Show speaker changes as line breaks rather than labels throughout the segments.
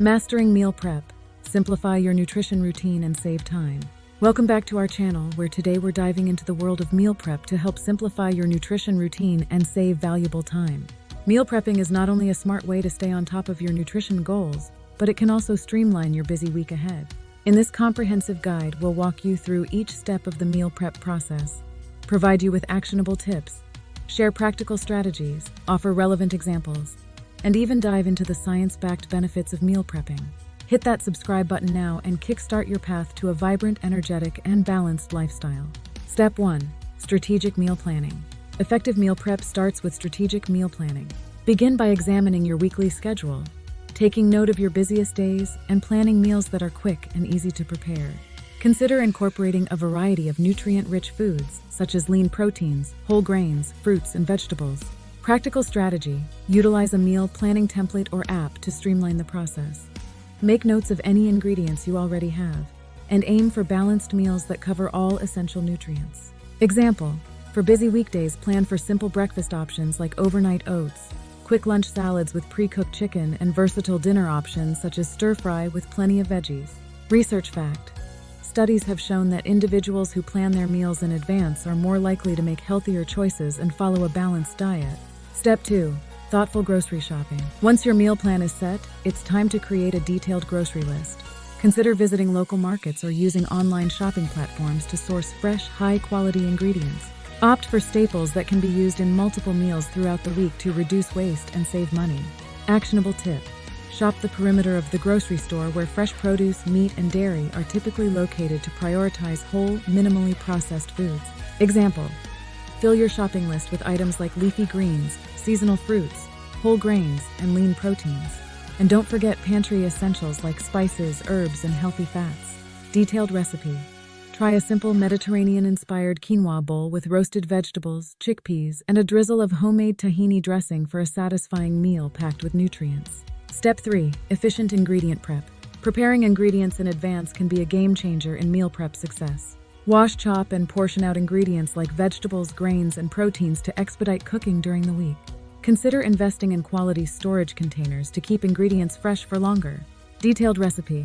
Mastering meal prep. Simplify your nutrition routine and save time. Welcome back to our channel, where today we're diving into the world of meal prep to help simplify your nutrition routine and save valuable time. Meal prepping is not only a smart way to stay on top of your nutrition goals, but it can also streamline your busy week ahead. In this comprehensive guide, we'll walk you through each step of the meal prep process, provide you with actionable tips, share practical strategies, offer relevant examples, and even dive into the science-backed benefits of meal prepping. Hit that subscribe button now and kickstart your path to a vibrant, energetic, and balanced lifestyle. Step 1. Strategic meal planning. Effective meal prep starts with strategic meal planning. Begin by examining your weekly schedule, taking note of your busiest days, and planning meals that are quick and easy to prepare. Consider incorporating a variety of nutrient-rich foods, such as lean proteins, whole grains, fruits, and vegetables. Practical strategy. Utilize a meal planning template or app to streamline the process. Make notes of any ingredients you already have, and aim for balanced meals that cover all essential nutrients. Example: for busy weekdays, plan for simple breakfast options like overnight oats, quick lunch salads with pre-cooked chicken, and versatile dinner options such as stir-fry with plenty of veggies. Research fact: studies have shown that individuals who plan their meals in advance are more likely to make healthier choices and follow a balanced diet. Step 2. Thoughtful grocery shopping. Once your meal plan is set, it's time to create a detailed grocery list. Consider visiting local markets or using online shopping platforms to source fresh, high-quality ingredients. Opt for staples that can be used in multiple meals throughout the week to reduce waste and save money. Actionable tip: shop the perimeter of the grocery store where fresh produce, meat, and dairy are typically located to prioritize whole, minimally processed foods. Example: fill your shopping list with items like leafy greens, seasonal fruits, whole grains, and lean proteins. And don't forget pantry essentials like spices, herbs, and healthy fats. Detailed recipe: try a simple Mediterranean-inspired quinoa bowl with roasted vegetables, chickpeas, and a drizzle of homemade tahini dressing for a satisfying meal packed with nutrients. Step 3. Efficient ingredient prep. Preparing ingredients in advance can be a game-changer in meal prep success. Wash, chop, and portion out ingredients like vegetables, grains, and proteins to expedite cooking during the week. Consider investing in quality storage containers to keep ingredients fresh for longer. Detailed recipe: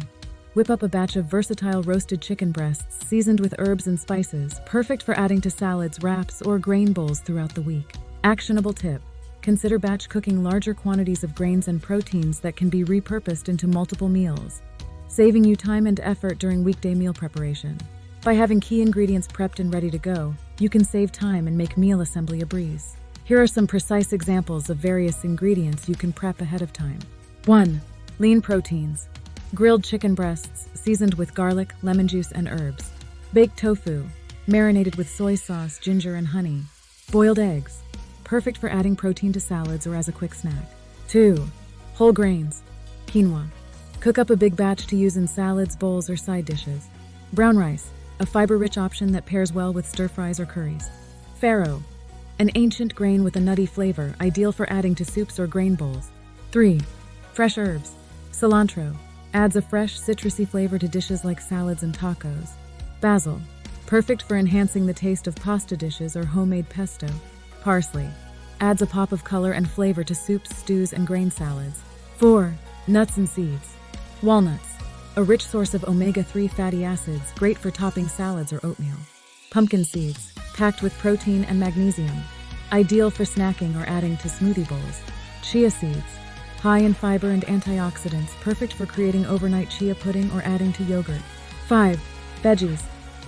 whip up a batch of versatile roasted chicken breasts seasoned with herbs and spices, perfect for adding to salads, wraps, or grain bowls throughout the week. Actionable tip: consider batch cooking larger quantities of grains and proteins that can be repurposed into multiple meals, saving you time and effort during weekday meal preparation. By having key ingredients prepped and ready to go, you can save time and make meal assembly a breeze. Here are some precise examples of various ingredients you can prep ahead of time. 1. Lean proteins. Grilled chicken breasts, seasoned with garlic, lemon juice, and herbs. Baked tofu, marinated with soy sauce, ginger, and honey. Boiled eggs, perfect for adding protein to salads or as a quick snack. 2. Whole grains. Quinoa. Cook up a big batch to use in salads, bowls, or side dishes. Brown rice, a fiber-rich option that pairs well with stir-fries or curries. Farro, an ancient grain with a nutty flavor, ideal for adding to soups or grain bowls. 3. Fresh herbs. Cilantro adds a fresh, citrusy flavor to dishes like salads and tacos. Basil, perfect for enhancing the taste of pasta dishes or homemade pesto. Parsley adds a pop of color and flavor to soups, stews, and grain salads. 4. Nuts and seeds. Walnuts, a rich source of omega-3 fatty acids, great for topping salads or oatmeal. Pumpkin seeds, packed with protein and magnesium, ideal for snacking or adding to smoothie bowls. Chia seeds, high in fiber and antioxidants, perfect for creating overnight chia pudding or adding to yogurt. 5. Veggies.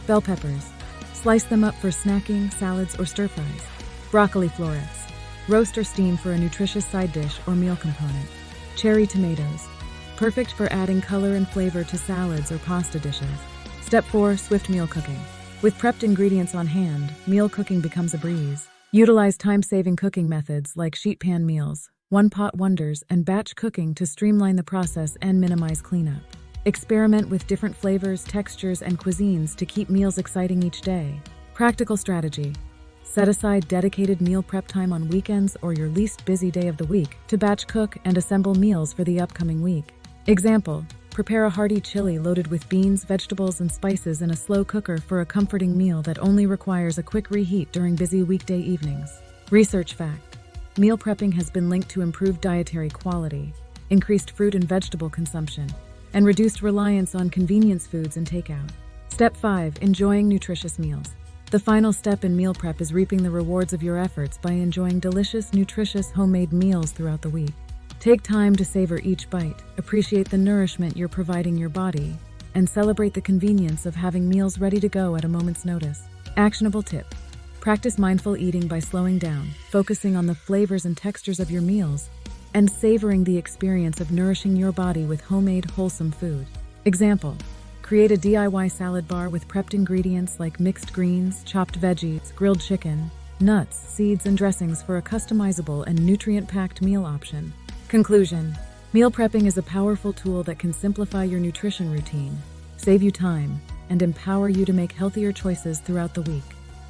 Bell peppers, slice them up for snacking, salads, or stir-fries. Broccoli florets, roast or steam for a nutritious side dish or meal component. Cherry tomatoes, perfect for adding color and flavor to salads or pasta dishes. Step 4. Swift meal cooking. With prepped ingredients on hand, meal cooking becomes a breeze. Utilize time-saving cooking methods like sheet pan meals, one-pot wonders, and batch cooking to streamline the process and minimize cleanup. Experiment with different flavors, textures, and cuisines to keep meals exciting each day. Practical strategy: set aside dedicated meal prep time on weekends or your least busy day of the week to batch cook and assemble meals for the upcoming week. Example: prepare a hearty chili loaded with beans, vegetables, and spices in a slow cooker for a comforting meal that only requires a quick reheat during busy weekday evenings. Research fact: meal prepping has been linked to improved dietary quality, increased fruit and vegetable consumption, and reduced reliance on convenience foods and takeout. Step 5. Enjoying nutritious meals. The final step in meal prep is reaping the rewards of your efforts by enjoying delicious, nutritious homemade meals throughout the week. Take time to savor each bite, appreciate the nourishment you're providing your body, and celebrate the convenience of having meals ready to go at a moment's notice. Actionable tip. Practice mindful eating by slowing down, focusing on the flavors and textures of your meals, and savoring the experience of nourishing your body with homemade, wholesome food. Example: create a DIY salad bar with prepped ingredients like mixed greens, chopped veggies, grilled chicken, nuts, seeds, and dressings for a customizable and nutrient-packed meal option. Conclusion: meal prepping is a powerful tool that can simplify your nutrition routine, save you time, and empower you to make healthier choices throughout the week.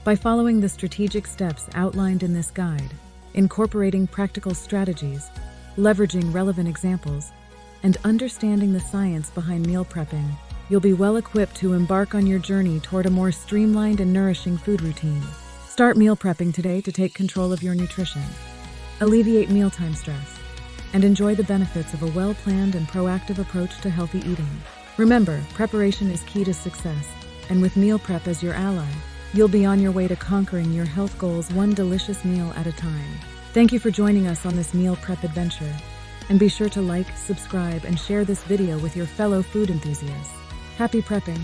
By following the strategic steps outlined in this guide, incorporating practical strategies, leveraging relevant examples, and understanding the science behind meal prepping, you'll be well equipped to embark on your journey toward a more streamlined and nourishing food routine. Start meal prepping today to take control of your nutrition, alleviate mealtime stress, and enjoy the benefits of a well-planned and proactive approach to healthy eating. Remember, preparation is key to success, and with meal prep as your ally, you'll be on your way to conquering your health goals one delicious meal at a time. Thank you for joining us on this meal prep adventure, and be sure to like, subscribe, and share this video with your fellow food enthusiasts. Happy prepping!